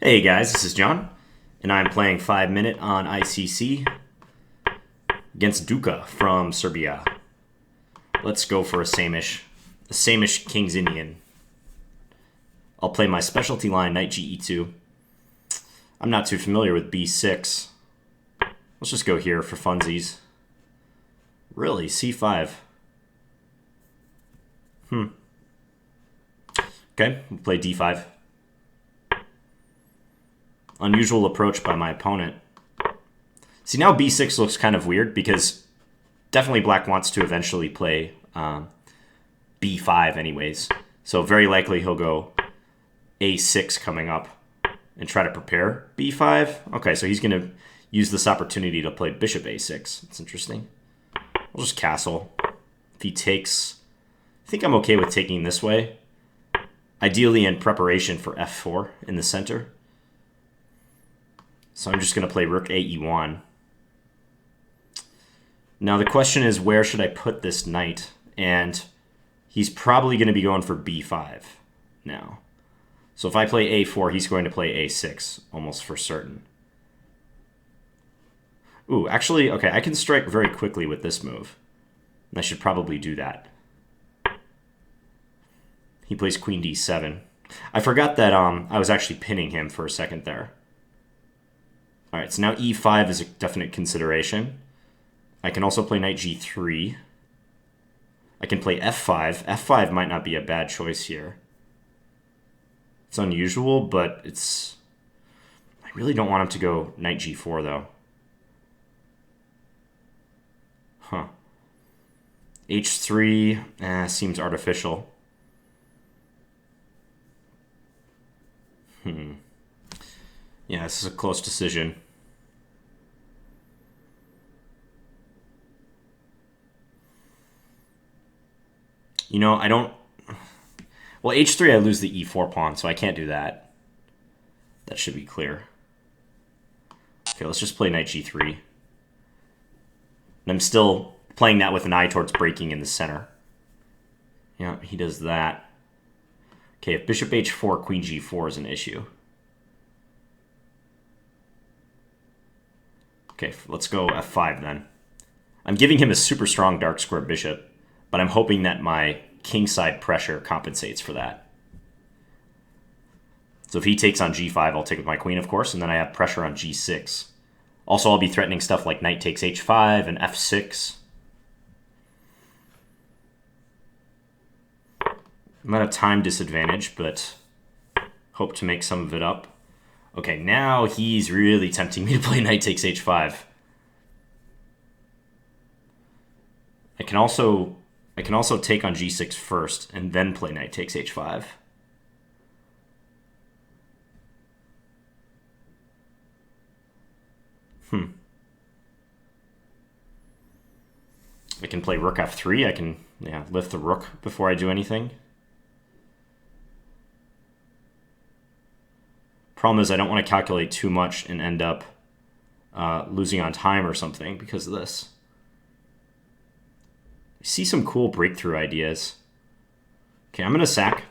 Hey guys, this is John, and I'm playing 5-minute on ICC against Duca from Serbia. Let's go for a Samisch King's Indian. I'll play my specialty line, knight ge2. I'm not too familiar with b6. Let's just go here for funsies. Really, c5. Okay, we'll play d5. Unusual approach by my opponent. See, now b6 looks kind of weird because definitely black wants to eventually play b5 anyways. So very likely he'll go a6 coming up and try to prepare b5. Okay, so he's going to use this opportunity to play bishop a6. That's interesting. I'll just castle. If he takes... I think I'm okay with taking this way. Ideally in preparation for f4 in the center. So I'm just going to play rook ae1. Now the question is, where should I put this knight? And he's probably going to be going for b5 now. So if I play a4, he's going to play a6, almost for certain. Ooh, actually, okay, I can strike very quickly with this move. And I should probably do that. He plays queen d7. I forgot that I was actually pinning him for a second there. All right, so now e5 is a definite consideration. I can also play knight g3. I can play f5. f5 might not be a bad choice here. It's unusual, but it's... I really don't want him to go knight g4, though. Huh. h3 seems artificial. Yeah, this is a close decision. You know, I don't... Well, h3 I lose the e4 pawn, so I can't do that. That should be clear. Okay, let's just play knight g3. And I'm still playing that with an eye towards breaking in the center. Yeah, he does that. Okay, if bishop h4, queen g4 is an issue. Okay, let's go f5 then. I'm giving him a super strong dark square bishop, but I'm hoping that my kingside pressure compensates for that. So if he takes on g5, I'll take with my queen, of course, and then I have pressure on g6. Also, I'll be threatening stuff like knight takes h5 and f6. I'm at a time disadvantage, but hope to make some of it up. Okay, now he's really tempting me to play knight takes h5. I can also take on g6 first and then play knight takes h5. I can play rook f3. I can lift the rook before I do anything. Problem is I don't want to calculate too much and end up losing on time or something because of this. I see some cool breakthrough ideas. Okay, I'm going to sack.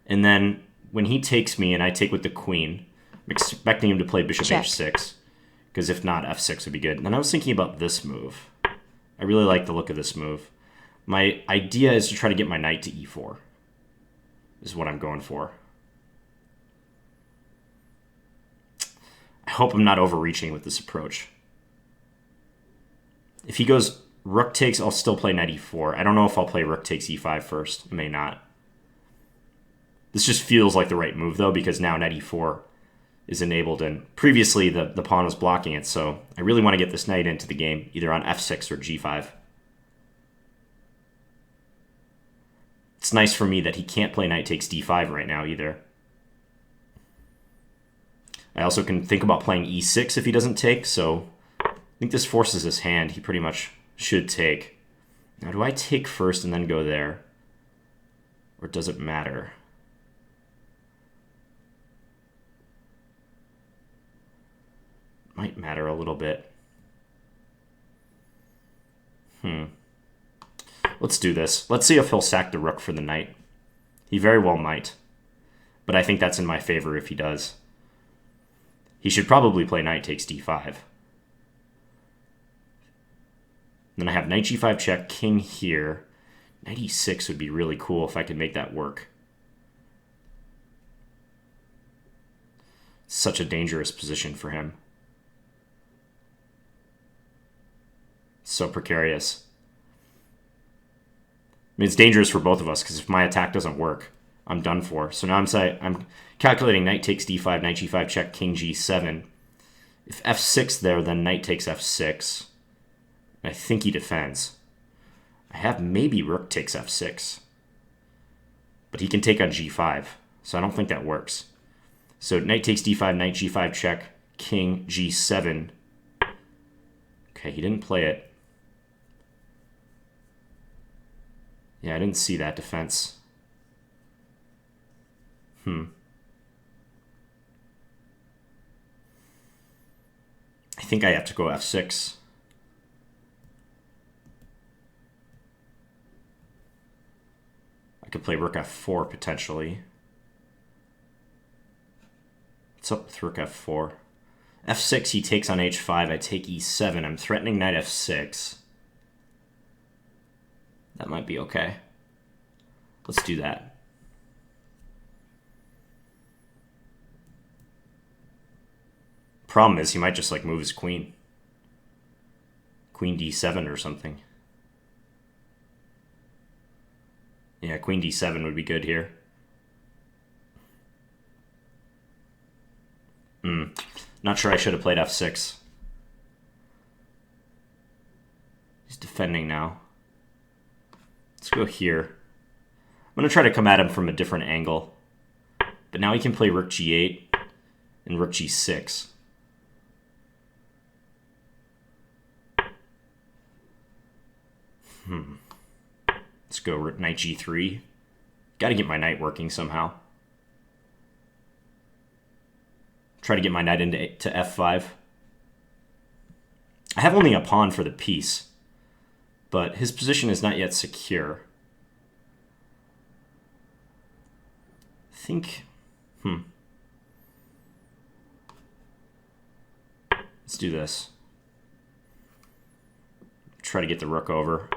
And then when he takes me and I take with the queen, I'm expecting him to play bishop h6. Because if not, f6 would be good. And then I was thinking about this move. I really like the look of this move. My idea is to try to get my knight to e4. Is what I'm going for. I hope I'm not overreaching with this approach. If he goes rook takes, I'll still play knight e4. I don't know if I'll play rook takes e5 first. I may not. This just feels like the right move, though, because now knight e4 is enabled, and previously the pawn was blocking it, so I really want to get this knight into the game, either on f6 or g5. It's nice for me that he can't play knight takes d5 right now, either. I also can think about playing e6 if he doesn't take, so I think this forces his hand. He pretty much should take. Now, do I take first and then go there? Or does it matter? Might matter a little bit. Let's do this. Let's see if he'll sack the rook for the knight. He very well might. But I think that's in my favor if he does. He should probably play knight takes d5. Then I have knight g5 check, king here. Knight e6 would be really cool if I could make that work. Such a dangerous position for him. So precarious. I mean, it's dangerous for both of us because if my attack doesn't work, I'm done for. So now I'm calculating knight takes d5, knight g5 check, king g7. If f6 there, then knight takes f6. I think he defends. I have maybe rook takes f6. But he can take on g5, so I don't think that works. So knight takes d5, knight g5 check, king g7. Okay, he didn't play it. Yeah, I didn't see that defense. I think I have to go f6. I could play rook f4 potentially. What's up with rook f4? f6, he takes on h5. I take e7. I'm threatening knight f6. That might be okay. Let's do that. Problem is, he might just like move his queen. Queen d7 or something. Yeah, queen d7 would be good here. Not sure I should have played f6. He's defending now. Let's go here. I'm going to try to come at him from a different angle. But now he can play rook g8 and rook g6. Let's go knight g3. Got to get my knight working somehow. Try to get my knight to f5. I have only a pawn for the piece, but his position is not yet secure. I think... Let's do this. Try to get the rook over.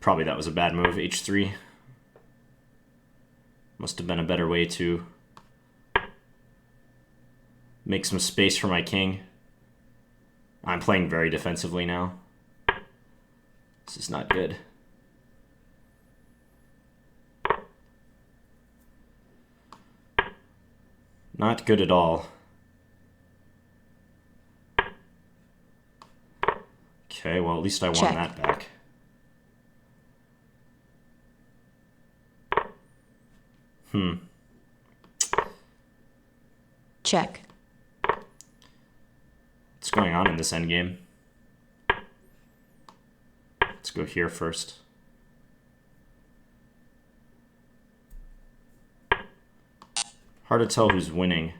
Probably that was a bad move, h3. Must have been a better way to make some space for my king. I'm playing very defensively now. This is not good. Not good at all. Okay, well, at least I won that back. Check. What's going on in this endgame? Let's go here first. Hard to tell who's winning.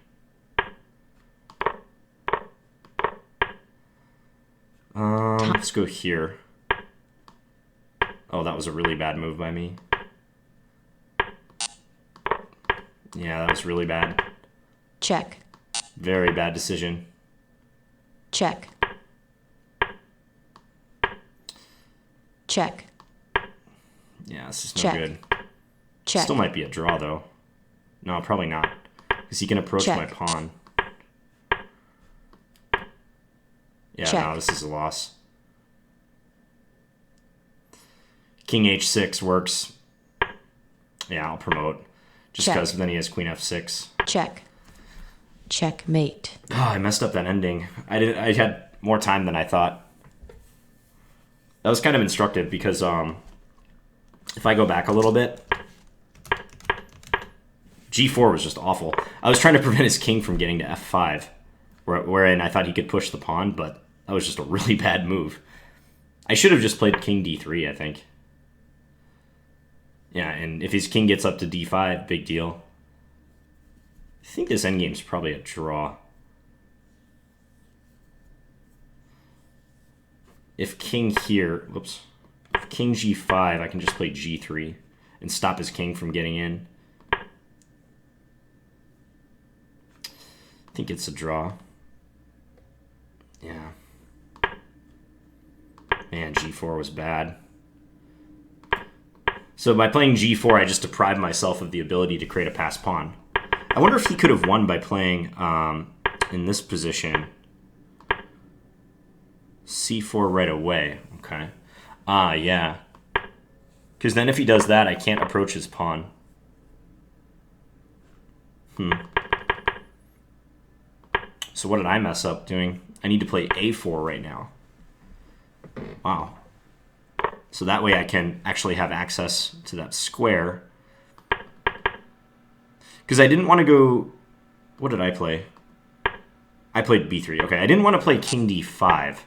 Let's go here. Oh, that was a really bad move by me. Yeah, that was really bad. Check. Very bad decision. Check. Check. Yeah, this is no Check. good. Check. Still might be a draw, though. No, probably not. Because he can approach Check. my pawn. Yeah, Check. no, this is a loss. King h6 works. Yeah, I'll promote. Just because then he has queen f6. Check. Checkmate. Oh, I messed up that ending. I had more time than I thought. That was kind of instructive because if I go back a little bit, g4 was just awful. I was trying to prevent his king from getting to f5, wherein I thought he could push the pawn, but that was just a really bad move. I should have just played king d3, I think. Yeah, and if his king gets up to d5, big deal. I think this endgame is probably a draw. If king here, whoops. If king g5, I can just play g3 and stop his king from getting in. I think it's a draw. Yeah. Man, g4 was bad. So by playing g4, I just deprived myself of the ability to create a passed pawn. I wonder if he could have won by playing in this position c4 right away. Okay. Yeah. Because then if he does that, I can't approach his pawn. So what did I mess up doing? I need to play a4 right now. Wow. So that way I can actually have access to that square. Because I didn't want to go... What did I play? I played b3. Okay, I didn't want to play king d5.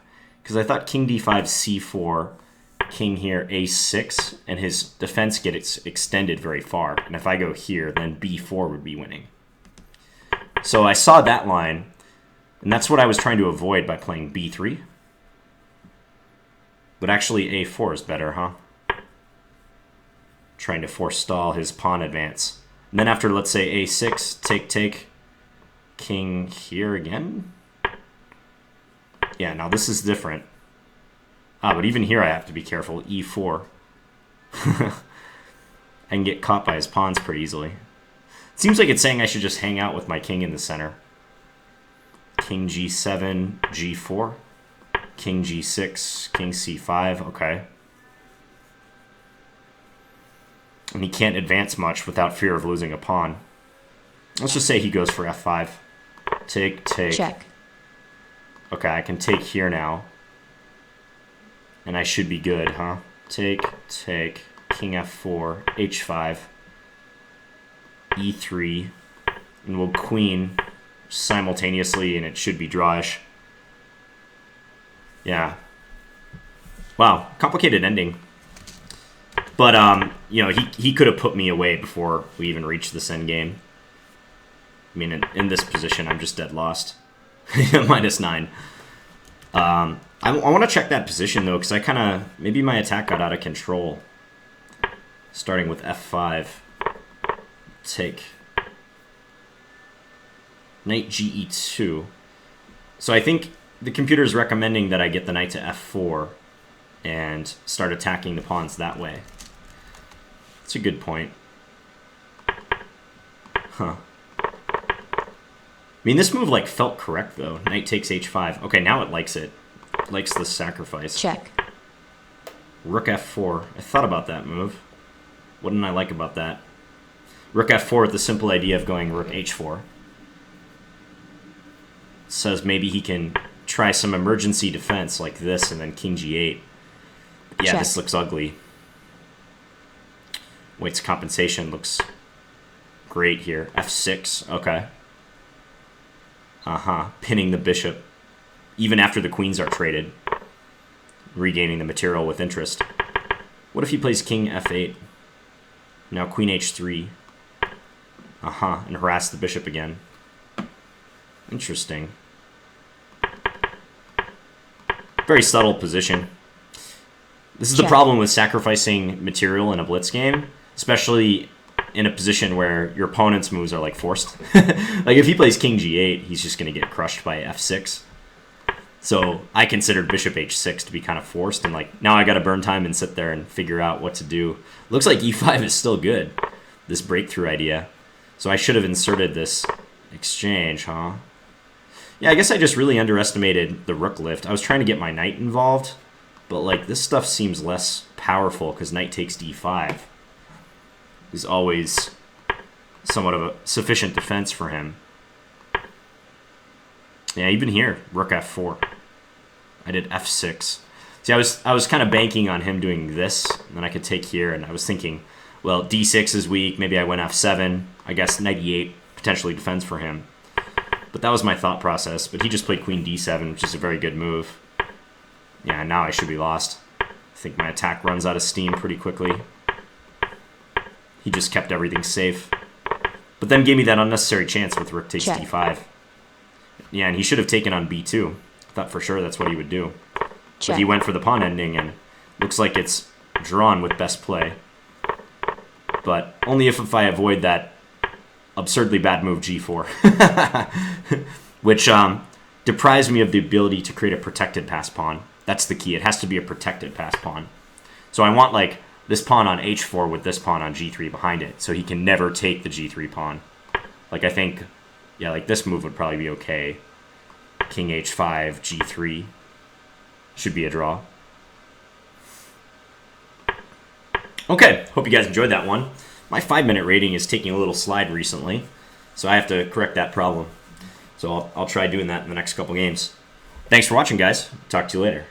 Because I thought king d5, c4, king here, a6, and his defense gets extended very far. And if I go here, then b4 would be winning. So I saw that line, and that's what I was trying to avoid by playing b3. But actually a4 is better, huh? Trying to forestall his pawn advance. And then after, let's say, a6, take, king here again. Yeah, now this is different. But even here I have to be careful. e4. I can get caught by his pawns pretty easily. It seems like it's saying I should just hang out with my king in the center. King g7, g4. King g6, king c5. Okay. And he can't advance much without fear of losing a pawn. Let's just say he goes for f5. Take. Check. Okay, I can take here now. And I should be good, huh? Take, king f4, h5, e3, and we'll queen simultaneously, and it should be drawish. Yeah. Wow, complicated ending. But, you know, he could have put me away before we even reached this endgame. I mean, in this position, I'm just dead lost. -9. I want to check that position, though, because I kind of... Maybe my attack got out of control. Starting with f5. Take. Knight ge2. So I think the computer is recommending that I get the knight to f4 and start attacking the pawns that way. That's a good point. Huh. I mean, this move, like, felt correct, though. Knight takes h5. Okay, now it likes it. It likes the sacrifice. Check. Rook f4. I thought about that move. What didn't I like about that? Rook f4 with the simple idea of going rook h4. It says maybe he can try some emergency defense like this and then king g8. Yeah, Check. This looks ugly. White's compensation looks great here. f6. Okay. Pinning the bishop. Even after the queens are traded. Regaining the material with interest. What if he plays king f8? Now queen h3. And harass the bishop again. Interesting. Very subtle position. This is the problem with sacrificing material in a blitz game. Especially in a position where your opponent's moves are like forced. Like if he plays king g8, he's just going to get crushed by f6. So I considered bishop h6 to be kind of forced, and like now I got to burn time and sit there and figure out what to do. Looks like e5 is still good, this breakthrough idea. So I should have inserted this exchange, huh? Yeah, I guess I just really underestimated the rook lift. I was trying to get my knight involved, but like this stuff seems less powerful because knight takes d5 is always somewhat of a sufficient defense for him. Yeah, even here, rook f4. I did f6. See, I was kind of banking on him doing this, and then I could take here, and I was thinking, well, d6 is weak, maybe I went f7. I guess knight e8 potentially defends for him. But that was my thought process, but he just played queen d7, which is a very good move. Yeah, now I should be lost. I think my attack runs out of steam pretty quickly. He just kept everything safe. But then gave me that unnecessary chance with rook takes Check. d5. Yeah, and he should have taken on b2. I thought for sure that's what he would do. Check. But he went for the pawn ending, and looks like it's drawn with best play. But only if I avoid that absurdly bad move g4. Which deprives me of the ability to create a protected pass pawn. That's the key. It has to be a protected pass pawn. So I want like this pawn on h4 with this pawn on g3 behind it, so he can never take the g3 pawn. Like I think, yeah, like this move would probably be okay. King h5, g3 should be a draw. Okay, hope you guys enjoyed that one. My 5-minute rating is taking a little slide recently, so I have to correct that problem. So I'll try doing that in the next couple games. Thanks for watching, guys. Talk to you later.